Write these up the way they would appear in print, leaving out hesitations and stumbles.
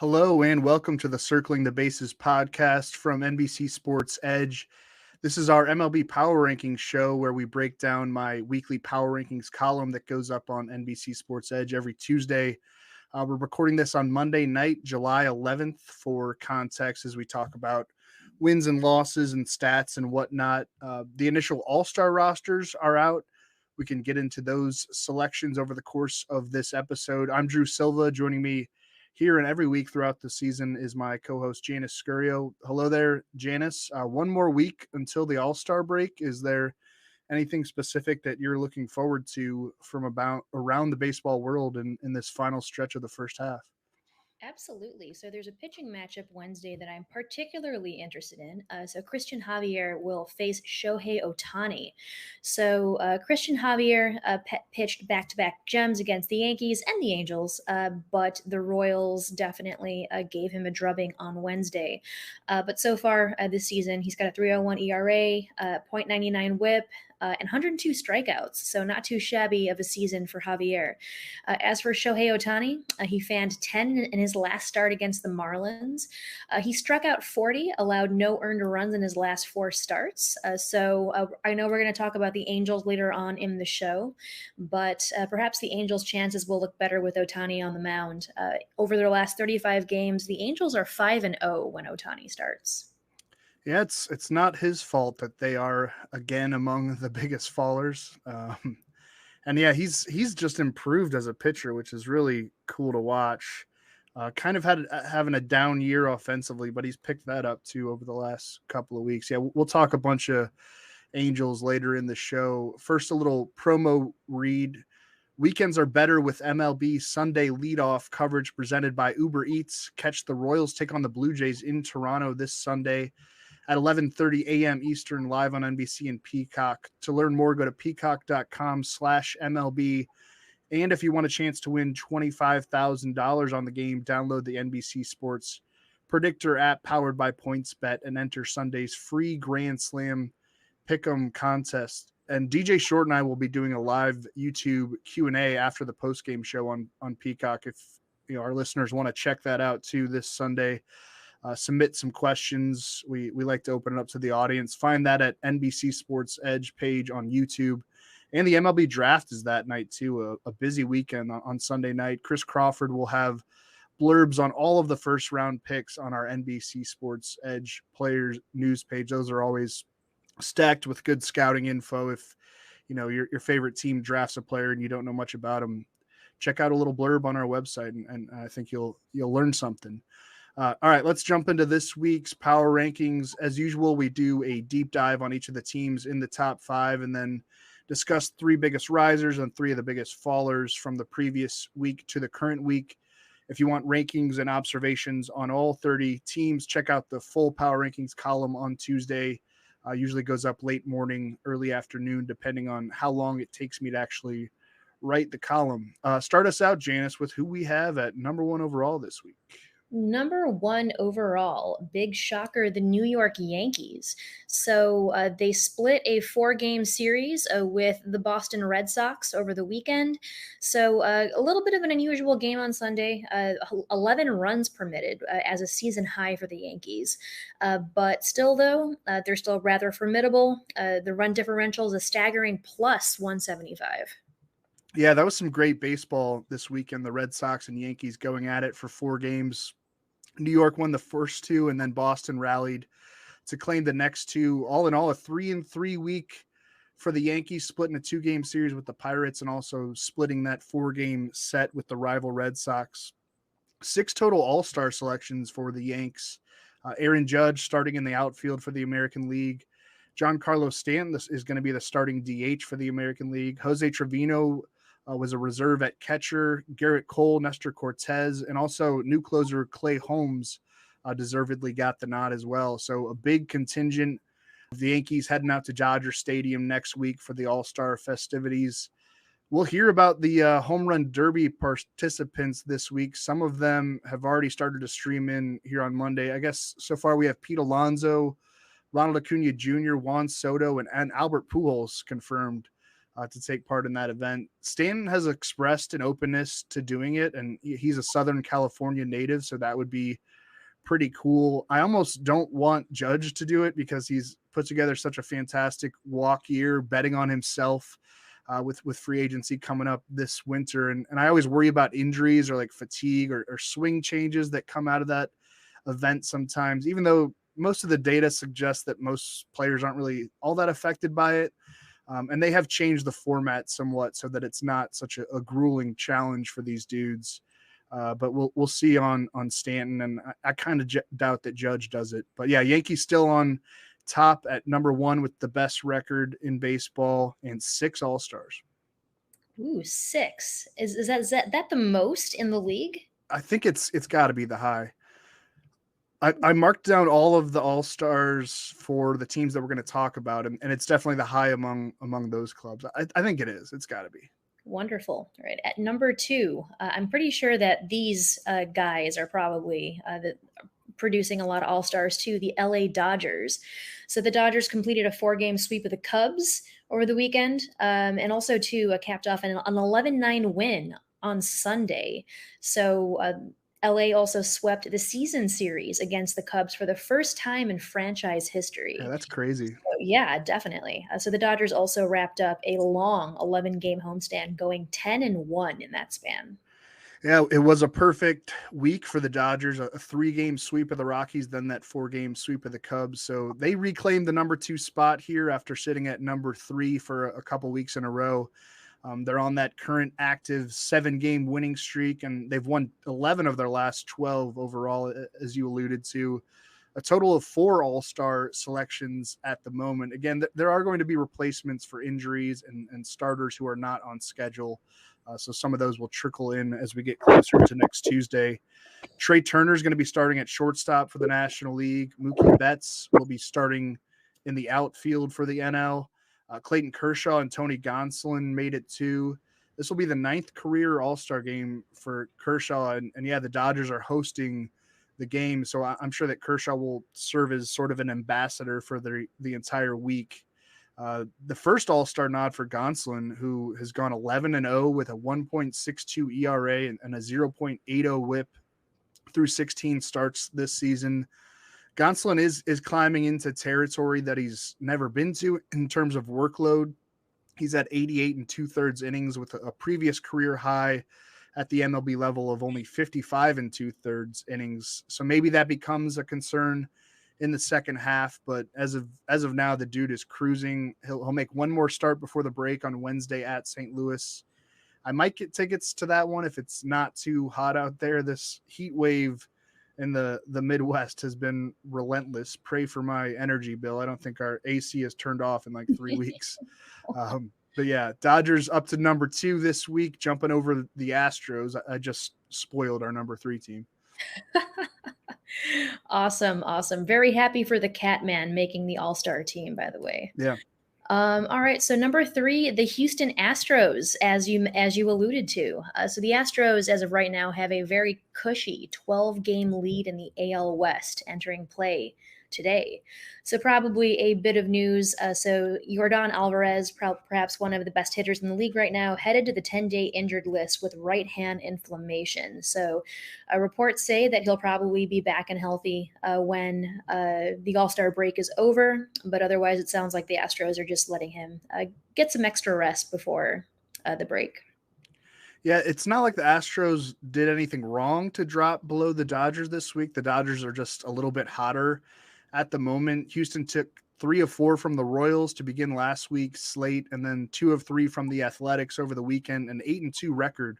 Hello and welcome to the Circling the Bases podcast from NBC Sports EDGE. This is our MLB Power Rankings show where we break down my weekly Power Rankings column that goes up on NBC Sports EDGE every Tuesday. We're recording this on Monday night, July 11th, for context as we talk about wins and losses and stats and whatnot. The initial All-Star rosters are out. We can get into those selections over the course of this episode. I'm Drew Silva. Joining me here and every week throughout the season is my co-host Janice Scurio. Hello there, Janice. One more week until the All-Star break. Is there anything specific that you're looking forward to from around the baseball world in this final stretch of the first half? Absolutely. So there's a pitching matchup Wednesday that I'm particularly interested in. So Christian Javier will face Shohei Ohtani. So Christian Javier pitched back-to-back gems against the Yankees and the Angels, but the Royals definitely gave him a drubbing on Wednesday. But so far this season, he's got a 3.01 ERA, .99 WHIP, and 102 strikeouts, so not too shabby of a season for Javier. As for Shohei Ohtani, he fanned 10 in his last start against the Marlins. He struck out 40, allowed no earned runs in his last 4 starts. So I know we're going to talk about the Angels later on in the show, but perhaps the Angels' chances will look better with Ohtani on the mound. Over their last 35 games, the Angels are 5-0 when Ohtani starts. Yeah, it's not his fault that they are again among the biggest fallers. And yeah, he's just improved as a pitcher, which is really cool to watch. Kind of having a down year offensively, but he's picked that up too over the last couple of weeks. Yeah, we'll talk a bunch of Angels later in the show. First, a little promo read. Weekends are better with MLB Sunday leadoff coverage presented by Uber Eats. Catch the Royals take on the Blue Jays in Toronto this Sunday at 11:30 a.m. Eastern, live on NBC and Peacock. To learn more, go to peacock.com/MLB. And if you want a chance to win $25,000 on the game, download the NBC Sports Predictor app powered by PointsBet and enter Sunday's free Grand Slam Pick'em contest. And DJ Short and I will be doing a live YouTube Q&A after the postgame show on Peacock. If our listeners want to check that out too this Sunday, submit some questions. We like to open it up to the audience. Find that at NBC Sports Edge page on YouTube. And the MLB draft is that night too, a busy weekend on Sunday night. Chris Crawford will have blurbs on all of the first round picks on our NBC Sports Edge players news page. Those are always stacked with good scouting info. If your favorite team drafts a player and you don't know much about them, check out a little blurb on our website, and I think you'll learn something. All right, let's jump into this week's Power Rankings. As usual, we do a deep dive on each of the teams in the top 5 and then discuss 3 biggest risers and 3 of the biggest fallers from the previous week to the current week. If you want rankings and observations on all 30 teams, check out the full Power Rankings column on Tuesday. Usually goes up late morning, early afternoon, depending on how long it takes me to actually write the column. Start us out, Janice, with who we have at number 1 overall this week. Number 1 overall, big shocker, the New York Yankees. So they split a 4-game series with the Boston Red Sox over the weekend. So a little bit of an unusual game on Sunday, 11 runs permitted as a season high for the Yankees. But still, though, they're still rather formidable. The run differential is a staggering plus 175. Yeah, that was some great baseball this weekend. The Red Sox and Yankees going at it for 4 games. New York won the first 2, and then Boston rallied to claim the next 2. All in all, a 3-3 week for the Yankees, splitting a 2-game series with the Pirates and also splitting that 4-game set with the rival Red Sox. 6 total All-Star selections for the Yanks. Aaron Judge starting in the outfield for the American League. Giancarlo Stanton is going to be the starting DH for the American League. Jose Trevino was a reserve at catcher. Garrett Cole, Nestor Cortez, and also new closer Clay Holmes deservedly got the nod as well. So a big contingent of the Yankees heading out to Dodger Stadium next week for the All-Star festivities. We'll hear about the Home Run Derby participants this week. Some of them have already started to stream in here on Monday. I guess so far we have Pete Alonso, Ronald Acuna Jr., Juan Soto, and Albert Pujols confirmed to take part in that event. Stanton has expressed an openness to doing it, and he's a Southern California native, so that would be pretty cool. I almost don't want Judge to do it because he's put together such a fantastic walk year, betting on himself with free agency coming up this winter. And I always worry about injuries or like fatigue or swing changes that come out of that event sometimes, even though most of the data suggests that most players aren't really all that affected by it. And they have changed the format somewhat so that it's not such a grueling challenge for these dudes. But we'll see on Stanton, and I kind of doubt that Judge does it. But yeah, Yankees still on top at number 1 with the best record in baseball and 6 All-Stars. Ooh, 6. Is that the most in the league? I think it's got to be the high. I marked down all of the All-Stars for the teams that we're going to talk about, and it's definitely the high among those clubs. I think it is. It's got to be. Wonderful. All right. At number 2, I'm pretty sure that these guys are probably producing a lot of All-Stars too, the LA Dodgers. So the Dodgers completed a 4-game sweep of the Cubs over the weekend, and also too capped off an 11-9 win on Sunday. So LA also swept the season series against the Cubs for the first time in franchise history. Yeah, that's crazy. So, yeah, definitely. So the Dodgers also wrapped up a long 11-game homestand, going 10-1 in that span. Yeah, it was a perfect week for the Dodgers, a 3-game sweep of the Rockies, then that 4-game sweep of the Cubs. So they reclaimed the number 2 spot here after sitting at number 3 for a couple weeks in a row. They're on that current active 7-game winning streak, and they've won 11 of their last 12 overall, as you alluded to. A total of 4 All-Star selections at the moment. Again, there are going to be replacements for injuries and starters who are not on schedule. So some of those will trickle in as we get closer to next Tuesday. Trey Turner is going to be starting at shortstop for the National League. Mookie Betts will be starting in the outfield for the NL. Clayton Kershaw and Tony Gonsolin made it too. This will be the 9th career All-Star game for Kershaw. And yeah, the Dodgers are hosting the game. So I'm sure that Kershaw will serve as sort of an ambassador for the entire week. The first All-Star nod for Gonsolin, who has gone 11-0 with a 1.62 ERA and a 0.80 whip through 16 starts this season. Gonsolin is climbing into territory that he's never been to in terms of workload. He's at 88 2/3 innings with a previous career high at the MLB level of only 55 2/3 innings. So maybe that becomes a concern in the second half, but as of now, the dude is cruising. He'll make one more start before the break on Wednesday at St. Louis. I might get tickets to that one if it's not too hot out there. This heat wave in the Midwest has been relentless. Pray for my energy bill. I don't think our AC has turned off in like 3 weeks. But yeah, Dodgers up to number 2 this week, jumping over the Astros. I just spoiled our number 3 team. Awesome. Very happy for the Catman making the All-Star team, by the way. Yeah. All right. So number 3, the Houston Astros, as you alluded to. So the Astros, as of right now, have a very cushy 12-game lead in the AL West entering play today. So probably a bit of news. So Yordan Alvarez, perhaps one of the best hitters in the league right now, headed to the 10-day injured list with right hand inflammation. So reports say that he'll probably be back and healthy when the All-Star break is over. But otherwise, it sounds like the Astros are just letting him get some extra rest before the break. Yeah, it's not like the Astros did anything wrong to drop below the Dodgers this week. The Dodgers are just a little bit hotter at the moment. Houston took 3 of 4 from the Royals to begin last week's slate, and then 2 of 3 from the Athletics over the weekend, an 8-2 record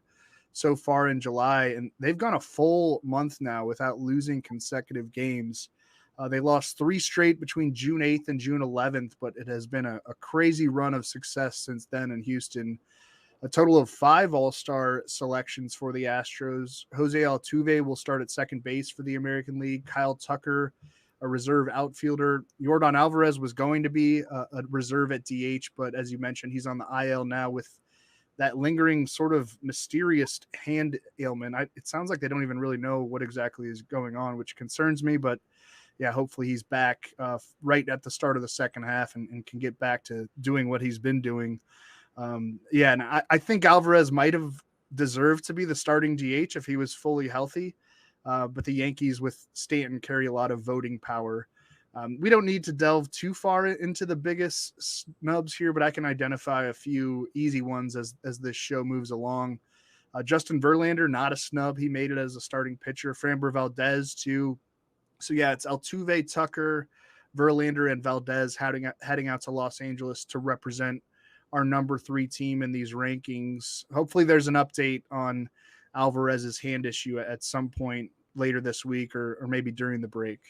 so far in July. And they've gone a full month now without losing consecutive games. They lost 3 straight between June 8th and June 11th, but it has been a crazy run of success since then in Houston. A total of 5 All-Star selections for the Astros. Jose Altuve will start at second base for the American League. Kyle Tucker, a reserve outfielder. Yordan Alvarez was going to be a reserve at DH, but as you mentioned, he's on the IL now with that lingering sort of mysterious hand ailment. It sounds like they don't even really know what exactly is going on, which concerns me, but yeah, hopefully he's back right at the start of the second half and can get back to doing what he's been doing. Yeah, and I think Alvarez might have deserved to be the starting DH if he was fully healthy. But the Yankees with Stanton carry a lot of voting power. We don't need to delve too far into the biggest snubs here, but I can identify a few easy ones as this show moves along. Justin Verlander, not a snub. He made it as a starting pitcher. Framber Valdez, too. So, yeah, it's Altuve, Tucker, Verlander, and Valdez heading out to Los Angeles to represent our number 3 team in these rankings. Hopefully there's an update on Alvarez's hand issue at some point later this week or maybe during the break.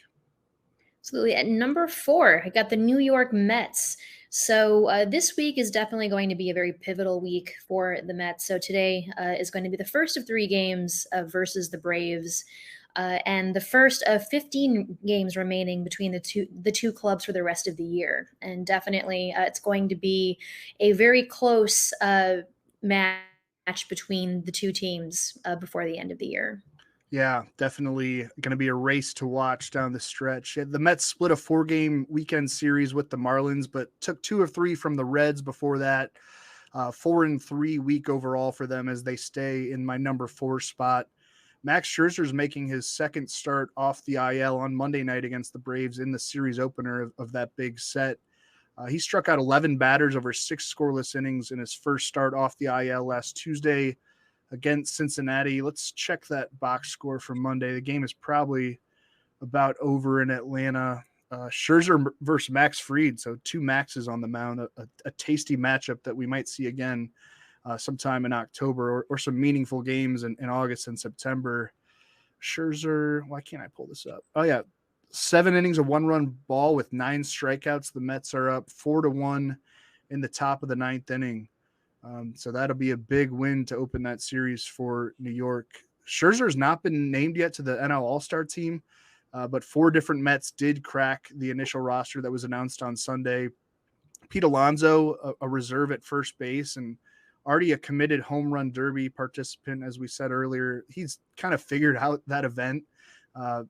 Absolutely. At number 4, I got the New York Mets. So this week is definitely going to be a very pivotal week for the Mets. So today is going to be the first of 3 games versus the Braves. And the first of 15 games remaining between the two clubs for the rest of the year. And definitely it's going to be a very close match between the 2 teams before the end of the year. Yeah, definitely going to be a race to watch down the stretch. The Mets split a 4-game weekend series with the Marlins, but took 2 of 3 from the Reds before that. 4-3 week overall for them as they stay in my number 4 spot. Max Scherzer is making his second start off the IL on Monday night against the Braves in the series opener of that big set. He struck out 11 batters over 6 scoreless innings in his first start off the IL last Tuesday against Cincinnati. Let's check that box score from Monday. The game is probably about over in Atlanta. Scherzer versus Max Fried, so 2 Maxes on the mound, a tasty matchup that we might see again sometime in October or some meaningful games in August and September. Scherzer, why can't I pull this up? Oh, yeah. 7 innings, a 1-run ball with 9 strikeouts. The Mets are up 4-1 in the top of the 9th inning. So that'll be a big win to open that series for New York. Scherzer has not been named yet to the NL All-Star team, but 4 different Mets did crack the initial roster that was announced on Sunday. Pete Alonso, a reserve at first base, and already a committed home run derby participant, as we said earlier. He's kind of figured out that event,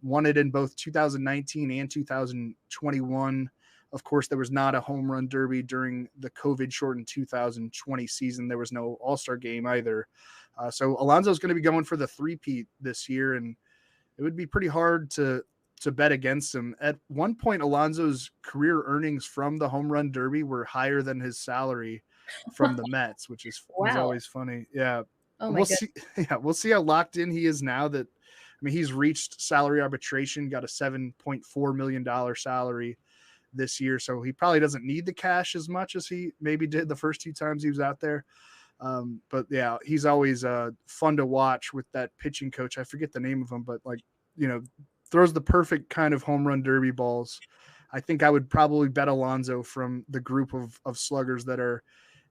won it in both 2019 and 2021. Of course, there was not a home run derby during the COVID-shortened 2020 season. There was no All-Star game either. So Alonso is going to be going for the three-peat this year, and it would be pretty hard to bet against him. At one point, Alonso's career earnings from the home run derby were higher than his salary from the Mets, which is always funny. Yeah. Oh my we'll see. Yeah, we'll see how locked in he is now that, he's reached salary arbitration, got a $7.4 million salary this year. So he probably doesn't need the cash as much as he maybe did the first 2 times he was out there. But yeah, he's always fun to watch with that pitching coach. I forget the name of him, but throws the perfect kind of home run derby balls. I think I would probably bet Alonso from the group of sluggers that are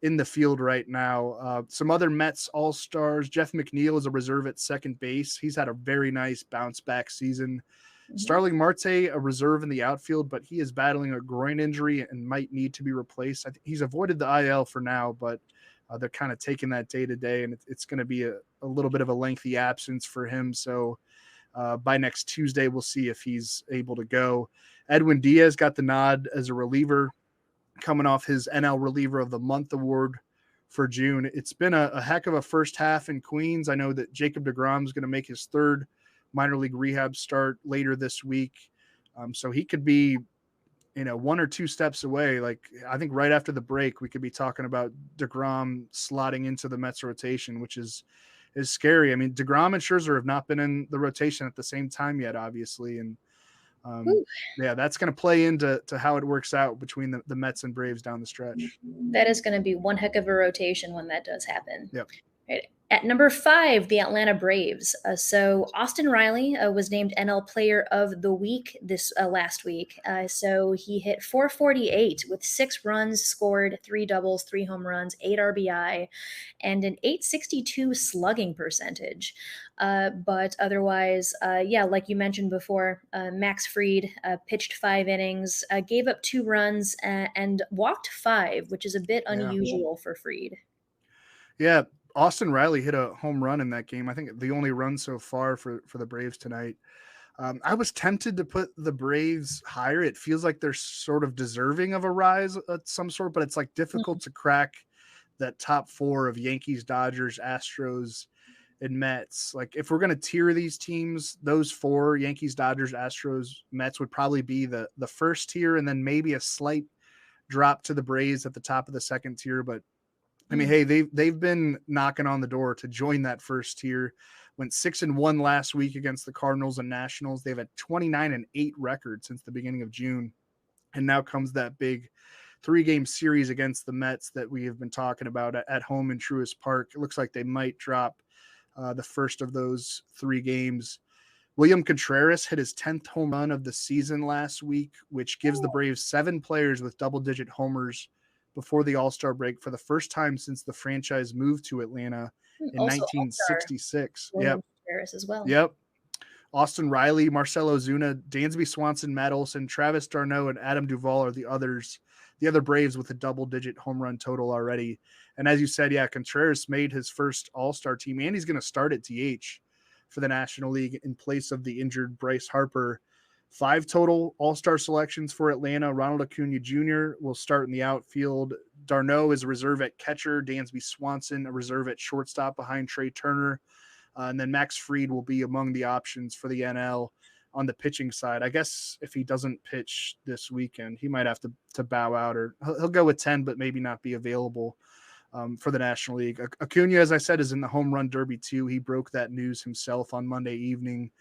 in the field right now. Some other Mets all-stars. Jeff McNeil is a reserve at second base. He's had a very nice bounce-back season. Mm-hmm. Starling Marte, a reserve in the outfield, but he is battling a groin injury and might need to be replaced. I think he's avoided the IL for now, but they're kind of taking that day-to-day, and it's going to be a little bit of a lengthy absence for him. So by next Tuesday, we'll see if he's able to go. Edwin Diaz got the nod as a reliever, coming off his NL Reliever of the Month award for June. It's been a heck of a first half in Queens. I know that Jacob Degrom is going to make his 3rd minor league rehab start later this week. So he could be, 1 or 2 steps away. Like, I think right after the break, we could be talking about Degrom slotting into the Mets rotation, which is scary. Degrom and Scherzer have not been in the rotation at the same time yet, obviously. And yeah, that's going to play into how it works out between the Mets and Braves down the stretch. That is going to be one heck of a rotation when that does happen. Yep. Right. At number 5, the Atlanta Braves. So Austin Reilly was named NL Player of the Week this last week. So he hit 448 with 6 runs scored, 3 doubles, 3 home runs, 8 RBI, and an .862 slugging percentage. But otherwise, like you mentioned before, Max Fried pitched 5 innings, gave up 2 runs, and walked 5, which is a bit unusual for Fried. Yeah. Austin Reilly hit a home run in that game. I think the only run so far for the Braves tonight. I was tempted to put the Braves higher. It feels like they're sort of deserving of a rise of some sort, but it's like difficult to crack that top four of Yankees, Dodgers, Astros, and Mets. Like if we're going to tier these teams, those four, Yankees, Dodgers, Astros, Mets, would probably be the first tier, and then maybe a slight drop to the Braves at the top of the second tier. But I mean, hey, they've been knocking on the door to join that first tier. Went 6-1 last week against the Cardinals and Nationals. They've had 29-8 record since the beginning of June. And now comes that big 3-game series against the Mets that we have been talking about at home in Truist Park. It looks like they might drop the first of those 3 games. William Contreras hit his 10th home run of the season last week, which gives the Braves 7 players with double-digit homers before the All-Star break for the first time since the franchise moved to Atlanta in Also 1966. William Contreras as well. Yep. Austin Riley, Marcell Ozuna, Dansby Swanson, Matt Olson, Travis d'Arnaud, and Adam Duvall are the other Braves with a double-digit home run total already. And as you said, yeah, Contreras made his first All-Star team, and he's going to start at DH for the National League in place of the injured Bryce Harper. 5 total All-Star selections for Atlanta. Ronald Acuna Jr. will start in the outfield. d'Arnaud is a reserve at catcher. Dansby Swanson, a reserve at shortstop behind Trey Turner. And then Max Fried will be among the options for the NL on the pitching side. I guess if he doesn't pitch this weekend, he might have to bow out, or he'll go with 10, but maybe not be available for the National League. Acuna, as I said, is in the home run derby too. He broke that news himself on Monday evening.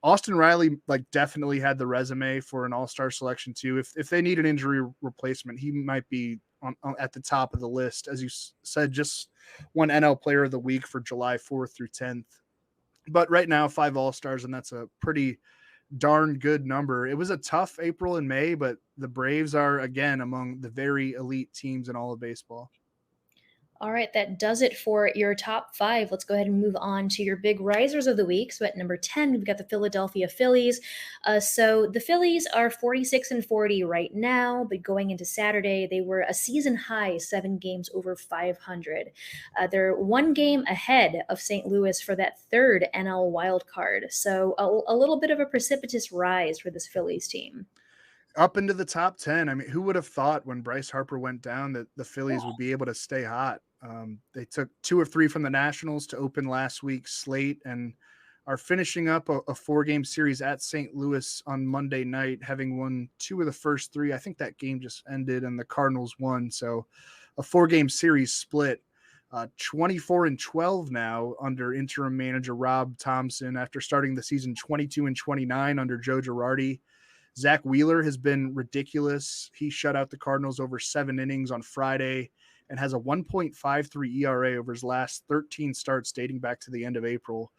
Austin Riley definitely had the resume for an all-star selection too. If they need an injury replacement, he might be on at the top of the list. As you said, just one NL player of the week for July 4th through 10th. But right now, 5 all-stars, and that's a pretty darn good number. It was a tough April and May, but the Braves are again among the very elite teams in all of baseball. All right, that does it for your top 5. Let's go ahead and move on to your big risers of the week. So at number 10, we've got the Philadelphia Phillies. So the Phillies are 46-40 right now, but going into Saturday, they were a season high 7 games over 500. They're 1 game ahead of St. Louis for that 3rd NL wild card. So a little bit of a precipitous rise for this Phillies team. Up into the top 10. I mean, who would have thought when Bryce Harper went down that the Phillies would be able to stay hot? They took 2 of 3 from the Nationals to open last week's slate and are finishing up a 4-game series at St. Louis on Monday night, having won 2 of the first 3. I think that game just ended and the Cardinals won. So a 4-game series split. 24-12 now under interim manager Rob Thompson after starting the season 22-29 under Joe Girardi. Zach Wheeler has been ridiculous. He shut out the Cardinals over 7 innings on Friday and has a 1.53 ERA over his last 13 starts dating back to the end of April.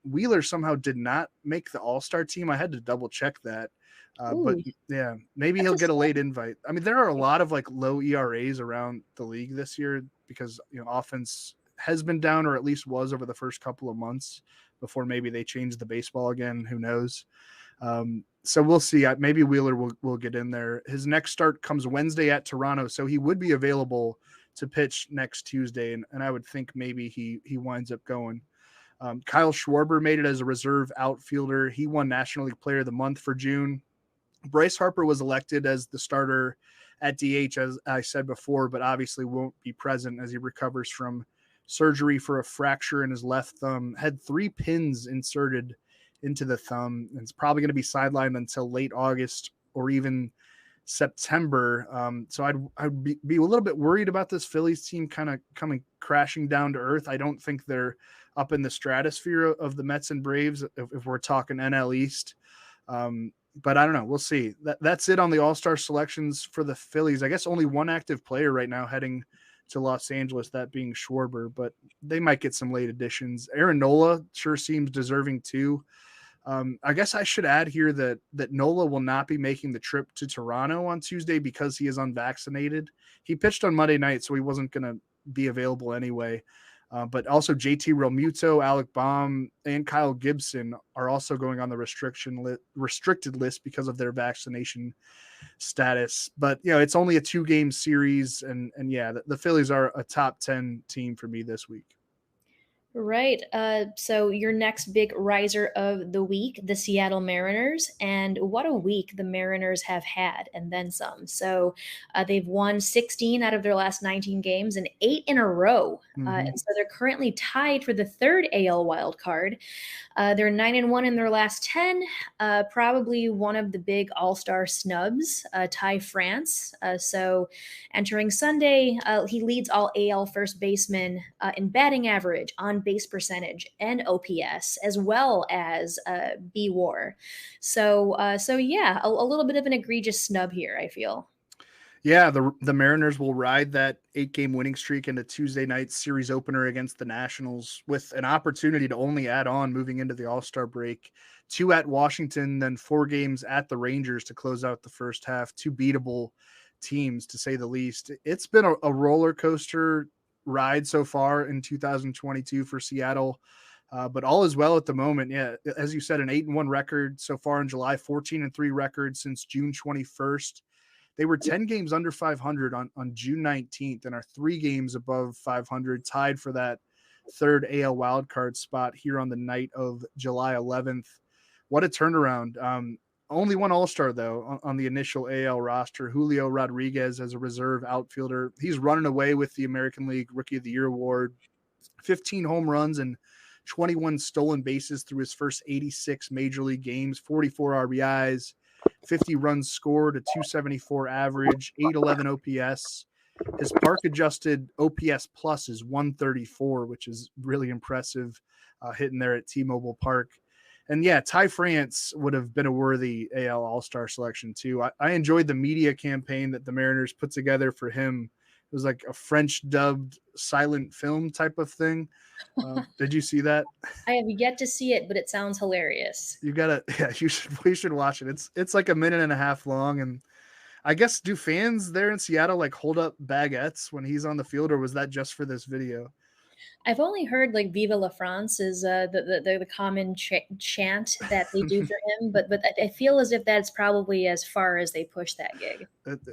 Wheeler somehow did not make the All-Star team. I had to double check that. But yeah, maybe he'll get a late invite. I mean, there are a lot of low ERAs around the league this year because, offense has been down, or at least was over the first couple of months before maybe they changed the baseball again. Who knows? So we'll see. Maybe Wheeler will get in there. His next start comes Wednesday at Toronto, so he would be available to pitch next Tuesday, and I would think maybe he winds up going. Kyle Schwarber made it as a reserve outfielder. He won National League Player of the Month for June. Bryce Harper was elected as the starter at DH, as I said before, but obviously won't be present as he recovers from surgery for a fracture in his left thumb. Had 3 pins inserted into the thumb, and it's probably going to be sidelined until late August or even September. So I'd be a little bit worried about this Phillies team kind of coming crashing down to earth. I don't think they're up in the stratosphere of the Mets and Braves if we're talking NL East. But I don't know. We'll see. That's it on the All-Star selections for the Phillies. I guess only 1 active player right now heading to Los Angeles, that being Schwarber, but they might get some late additions. Aaron Nola sure seems deserving too. I guess I should add here that Nola will not be making the trip to Toronto on Tuesday because he is unvaccinated. He pitched on Monday night, so he wasn't going to be available anyway. But also JT Realmuto, Alec Baum, and Kyle Gibson are also going on the restricted list because of their vaccination status. But, it's only a 2-game series. And yeah, the Phillies are a top 10 team for me this week. Right. So your next big riser of the week, the Seattle Mariners, and what a week the Mariners have had, and then some. So they've won 16 out of their last 19 games and 8 in a row. And so they're currently tied for the third AL wild card. They're 9-1 in their last 10. Probably one of the big all-star snubs, Ty France. So entering Sunday, he leads all AL first basemen in batting average, on base percentage, and OPS, as well as B-WAR. So yeah, a little bit of an egregious snub here, I feel. Yeah, the Mariners will ride that 8-game winning streak into Tuesday night's series opener against the Nationals with an opportunity to only add on moving into the All-Star break. 2 at Washington, then 4 games at the Rangers to close out the first half. 2 beatable teams, to say the least. It's been a roller coaster ride so far in 2022 for Seattle. But all is well at the moment. Yeah, as you said, an 8-1 record so far in July, 14-3 record since June 21st. They were 10 games under 500 on June 19th and are 3 games above 500, tied for that third AL wildcard spot here on the night of July 11th. What a turnaround. Only one All-Star, though, on the initial AL roster. Julio Rodriguez as a reserve outfielder. He's running away with the American League Rookie of the Year award. 15 home runs and 21 stolen bases through his first 86 major league games, 44 RBIs, 50 runs scored, a 274 average, 811 OPS. His park adjusted OPS plus is 134, which is really impressive, hitting there at T-Mobile Park. And yeah, Ty France would have been a worthy AL All-Star selection too. I enjoyed the media campaign that the Mariners put together for him. It was like a French dubbed silent film type of thing. Did you see that? I have yet to see it, but it sounds hilarious. You gotta, yeah, we should watch it. It's like a minute and a half long, and I guess, do fans there in Seattle like hold up baguettes when he's on the field, or was that just for this video? I've only heard like "Vive la France" is the common chant that they do for him, but I feel as if that's probably as far as they push that gig.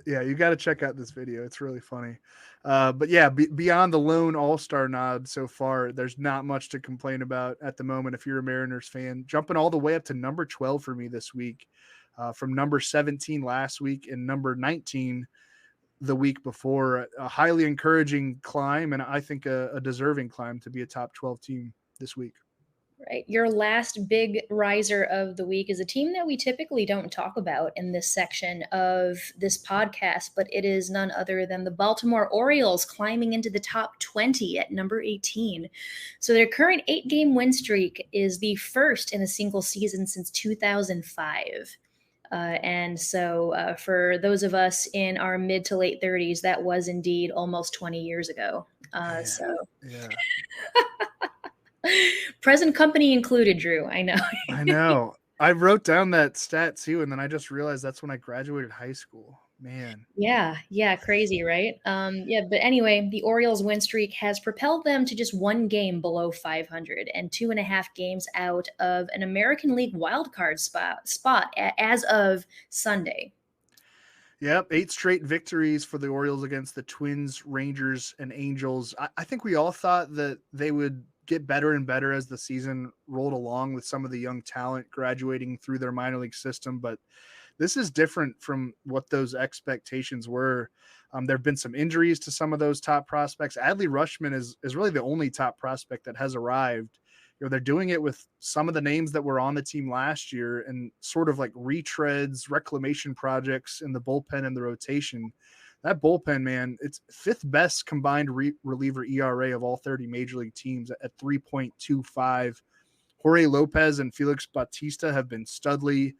Yeah, you got to check out this video. It's really funny. But yeah, beyond the lone All-Star nod so far, there's not much to complain about at the moment if you're a Mariners fan. Jumping all the way up to number 12 for me this week, from number 17 last week and number 19 the week before. A highly encouraging climb, and I think a deserving climb to be a top 12 team this week. Right. Your last big riser of the week is a team that we typically don't talk about in this section of this podcast, but it is none other than the Baltimore Orioles climbing into the top 20 at number 18. So their current 8-game win streak is the first in a single season since 2005. And so for those of us in our mid to late 30s, that was indeed almost 20 years ago. Yeah. Present company included, Drew. I know. I know. I wrote down that stat too, and then I just realized that's when I graduated high school. Man. Yeah, crazy, right? But anyway, the Orioles' win streak has propelled them to just 1 game below 500 and 2.5 games out of an American League wildcard spot as of Sunday. Yep, 8 straight victories for the Orioles against the Twins, Rangers, and Angels. I think we all thought that they would get better and better as the season rolled along with some of the young talent graduating through their minor league system, but this is different from what those expectations were. There have been some injuries to some of those top prospects. Adley Rutschman is really the only top prospect that has arrived. You know, they're doing it with some of the names that were on the team last year and sort of like retreads, reclamation projects in the bullpen and the rotation. That bullpen, man, it's 5th best combined reliever ERA of all 30 major league teams at 3.25. Jorge Lopez and Felix Bautista have been studly.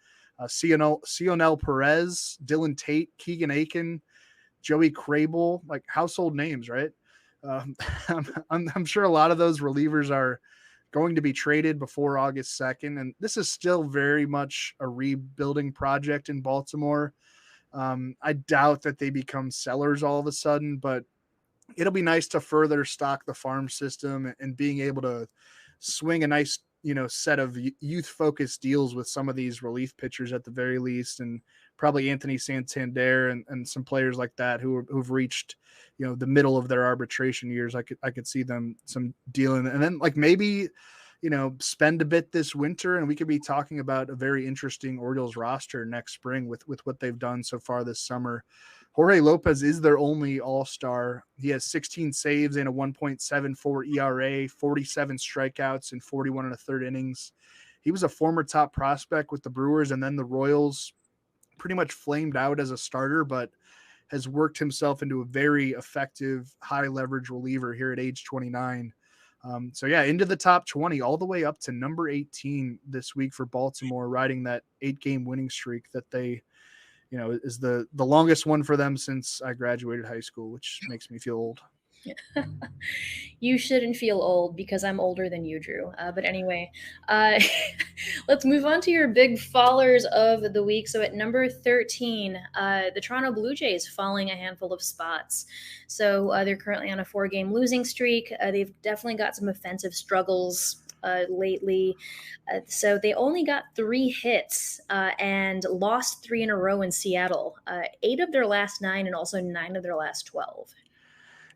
Cionel Perez, Dylan Tate, Keegan Aiken, Joey Crable, like household names, right? I'm sure a lot of those relievers are going to be traded before August 2nd, and this is still very much a rebuilding project in Baltimore. I doubt that they become sellers all of a sudden, but it'll be nice to further stock the farm system and being able to swing a nice set of youth focused deals with some of these relief pitchers at the very least, and probably Anthony Santander and some players like that who've reached, the middle of their arbitration years. I could see them some dealing, and then like maybe, spend a bit this winter, and we could be talking about a very interesting Orioles roster next spring with what they've done so far this summer. Jorge Lopez is their only all-star. He has 16 saves and a 1.74 ERA, 47 strikeouts in 41 and a third innings. He was a former top prospect with the Brewers, and then the Royals pretty much flamed out as a starter, but has worked himself into a very effective high leverage reliever here at age 29. So yeah, into the top 20, all the way up to number 18 this week for Baltimore, riding that 8-game winning streak that they, is the longest one for them since I graduated high school, which makes me feel old. You shouldn't feel old because I'm older than you, Drew. But anyway, let's move on to your big fallers of the week. So at number 13, the Toronto Blue Jays falling a handful of spots. So they're currently on a 4-game losing streak. They've definitely got some offensive struggles lately. So they only got 3 hits and lost 3 in a row in Seattle. 8 of their last 9 and also 9 of their last 12.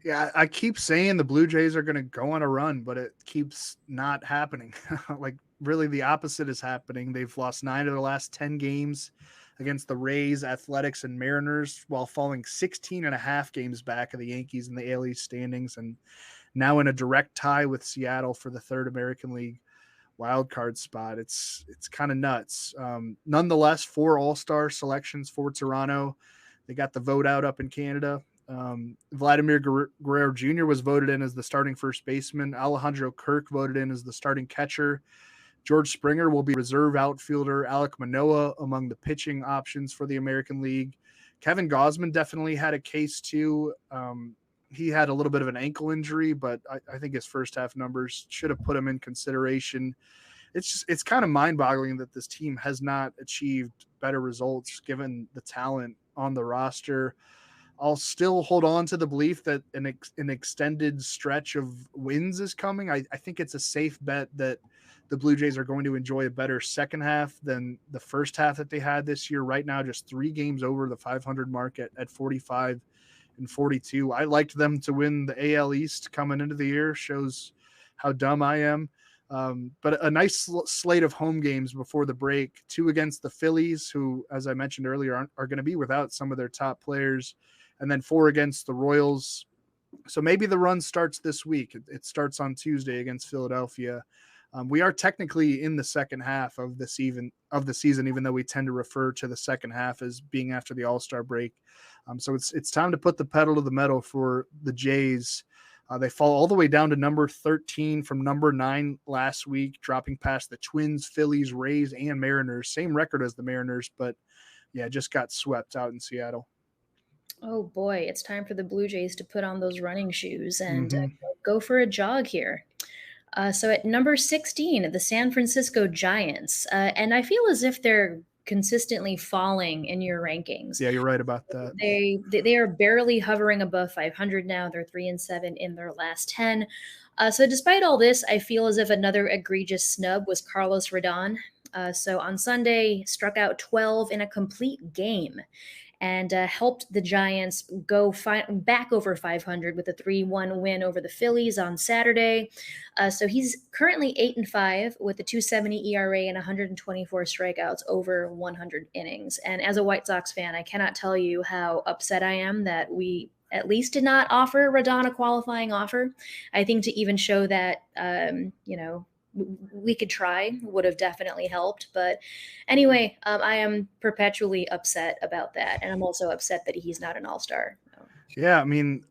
Yeah, I keep saying the Blue Jays are going to go on a run, but it keeps not happening. Like, really, the opposite is happening. They've lost 9 of their last 10 games against the Rays, Athletics, and Mariners, while falling 16 and a half games back of the Yankees in the AL East standings, and now in a direct tie with Seattle for the third American League wildcard spot. It's kind of nuts. Nonetheless, 4 all-star selections for Toronto. They got the vote out up in Canada. Vladimir Guerrero Jr. was voted in as the starting first baseman. Alejandro Kirk voted in as the starting catcher. George Springer will be reserve outfielder. Alek Manoah among the pitching options for the American League. Kevin Gausman definitely had a case too. He had a little bit of an ankle injury, but I think his first half numbers should have put him in consideration. It's kind of mind-boggling that this team has not achieved better results given the talent on the roster. I'll still hold on to the belief that an extended stretch of wins is coming. I think it's a safe bet that the Blue Jays are going to enjoy a better second half than the first half that they had this year. Right now, just 3 games over the 500 mark at 45 and 42. I liked them to win the AL East coming into the year. Shows how dumb I am. But a nice slate of home games before the break. 2 against the Phillies, who, as I mentioned earlier, are going to be without some of their top players. And then 4 against the Royals. So maybe the run starts this week. It starts on Tuesday against Philadelphia. We are technically in the second half of the season, even though we tend to refer to the second half as being after the All-Star break. So it's time to put the pedal to the metal for the Jays. They fall all the way down to number 13 from number 9 last week, dropping past the Twins, Phillies, Rays, and Mariners. Same record as the Mariners, but yeah, just got swept out in Seattle. Oh boy, it's time for the Blue Jays to put on those running shoes and go for a jog here. So at number 16, the San Francisco Giants. And I feel as if they're consistently falling in your rankings. Yeah, you're right about that. They are barely hovering above 500 now. They're 3-7 in their last 10. So despite all this, I feel as if another egregious snub was Carlos Rodon. So on Sunday, struck out 12 in a complete game and helped the Giants go back over 500 with a 3-1 win over the Phillies on Saturday. So he's currently 8-5 with a 2.70 ERA and 124 strikeouts over 100 innings. And as a White Sox fan, I cannot tell you how upset I am that we at least did not offer Rodon a qualifying offer. I think to even show that, we could try would have definitely helped. But anyway, I am perpetually upset about that. And I'm also upset that he's not an all-star. Yeah, I mean,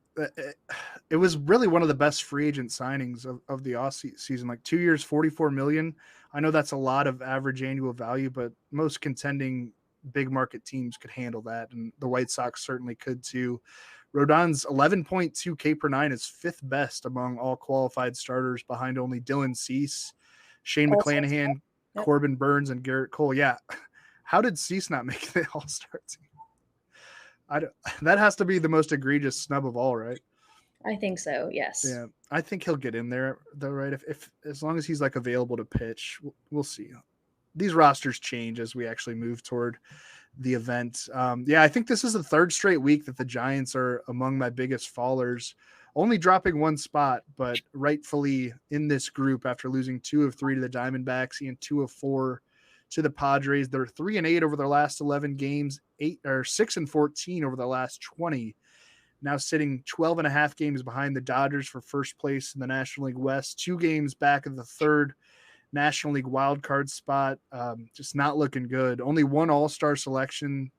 it was really one of the best free agent signings of the off season, like 2 years, $44 million. I know that's a lot of average annual value, but most contending big market teams could handle that. And the White Sox certainly could too. Rodon's 11.2 K per 9 is 5th best among all qualified starters, behind only Dylan Cease, Shane McClanahan, Corbin Burns, and Garrett Cole. Yeah. How did Cease not make the All-Star team? That has to be the most egregious snub of all, right? I think so. Yes. Yeah, I think he'll get in there though, right? If as long as he's like available to pitch, we'll see. These rosters change as we actually move toward the event. Yeah, I think this is the third straight week that the Giants are among my biggest fallers, only dropping one spot, but rightfully in this group after losing 2 of 3 to the Diamondbacks and 2 of 4 to the Padres. They're 3-8 over their last 11 games, 6-14 over the last 20. Now sitting 12 and a half games behind the Dodgers for first place in the National League West, 2 games back of the third National League wildcard spot. Just not looking good. Only one all-star selection,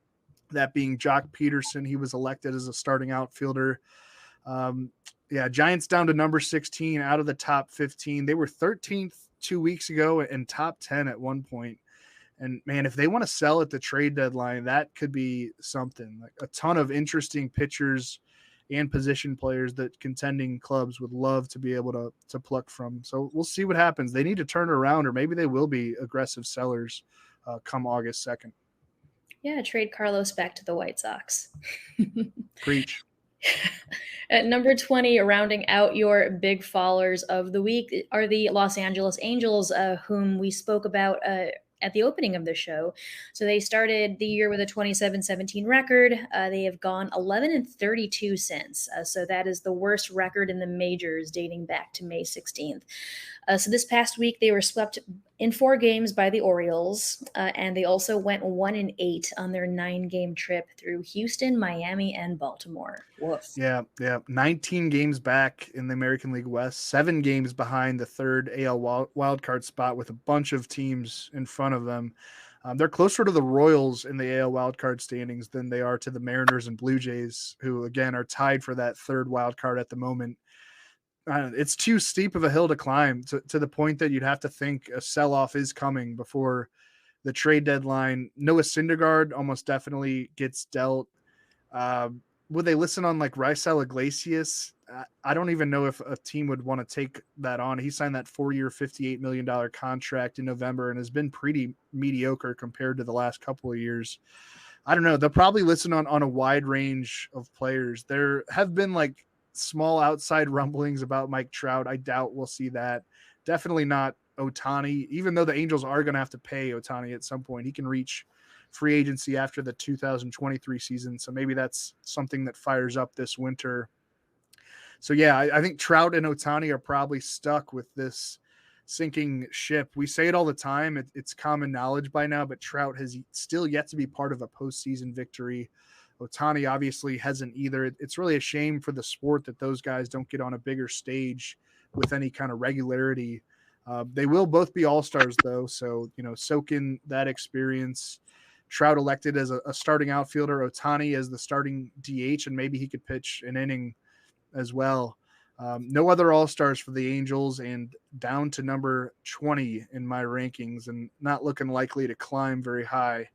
that being Jock Peterson. He was elected as a starting outfielder. Giants down to number 16 out of the top 15. They were 13th 2 weeks ago and top 10 at one point. And man, if they want to sell at the trade deadline, that could be something. Like a ton of interesting pitchers and position players that contending clubs would love to be able to pluck from. So we'll see what happens. They need to turn it around, or maybe they will be aggressive sellers come August 2nd. Yeah, trade Carlos back to the White Sox. Preach. At number 20, rounding out your big fallers of the week, are the Los Angeles Angels, whom we spoke about at the opening of the show. So they started the year with a 27-17 record. They have gone 11-32 since. So that is the worst record in the majors dating back to May 16th. So this past week, they were swept in 4 games by the Orioles, and they also went 1-8 on their 9-game trip through Houston, Miami, and Baltimore. Woof. Yeah. 19 games back in the American League West, 7 games behind the third AL wildcard spot with a bunch of teams in front of them. They're closer to the Royals in the AL wildcard standings than they are to the Mariners and Blue Jays, who, again, are tied for that third wildcard at the moment. It's too steep of a hill to climb to the point that you'd have to think a sell-off is coming before the trade deadline. Noah Syndergaard almost definitely gets dealt. Would they listen on like Raisel Iglesias? I don't even know if a team would want to take that on. He signed that 4-year, $58 million contract in November and has been pretty mediocre compared to the last couple of years. I don't know. They'll probably listen on a wide range of players. There have been like small outside rumblings about Mike Trout. I doubt we'll see that. Definitely not Ohtani, even though the Angels are going to have to pay Ohtani at some point. He can reach free agency after the 2023 season. So maybe that's something that fires up this winter. So yeah, I think Trout and Ohtani are probably stuck with this sinking ship. We say it all the time. It's common knowledge by now, but Trout has still yet to be part of a postseason victory. Ohtani obviously hasn't either. It's really a shame for the sport that those guys don't get on a bigger stage with any kind of regularity. They will both be all-stars though. So, soak in that experience. Trout elected as a starting outfielder, Ohtani as the starting DH, and maybe he could pitch an inning as well. No other all-stars for the Angels, and down to number 20 in my rankings and not looking likely to climb very high.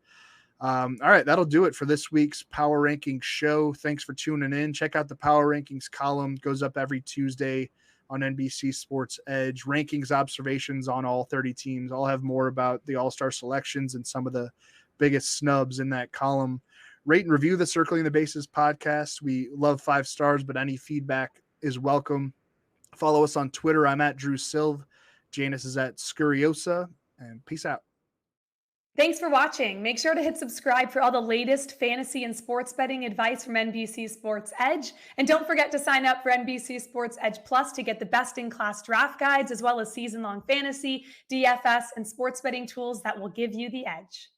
All right, that'll do it for this week's Power Rankings show. Thanks for tuning in. Check out the Power Rankings column. It goes up every Tuesday on NBC Sports Edge. Rankings observations on all 30 teams. I'll have more about the all-star selections and some of the biggest snubs in that column. Rate and review the Circling the Bases podcast. We love 5 stars, but any feedback is welcome. Follow us on Twitter. I'm at Drew Silva. Janice is at Scuriosa, and peace out. Thanks for watching. Make sure to hit subscribe for all the latest fantasy and sports betting advice from NBC Sports Edge. And don't forget to sign up for NBC Sports Edge Plus to get the best-in-class draft guides, as well as season-long fantasy, DFS, and sports betting tools that will give you the edge.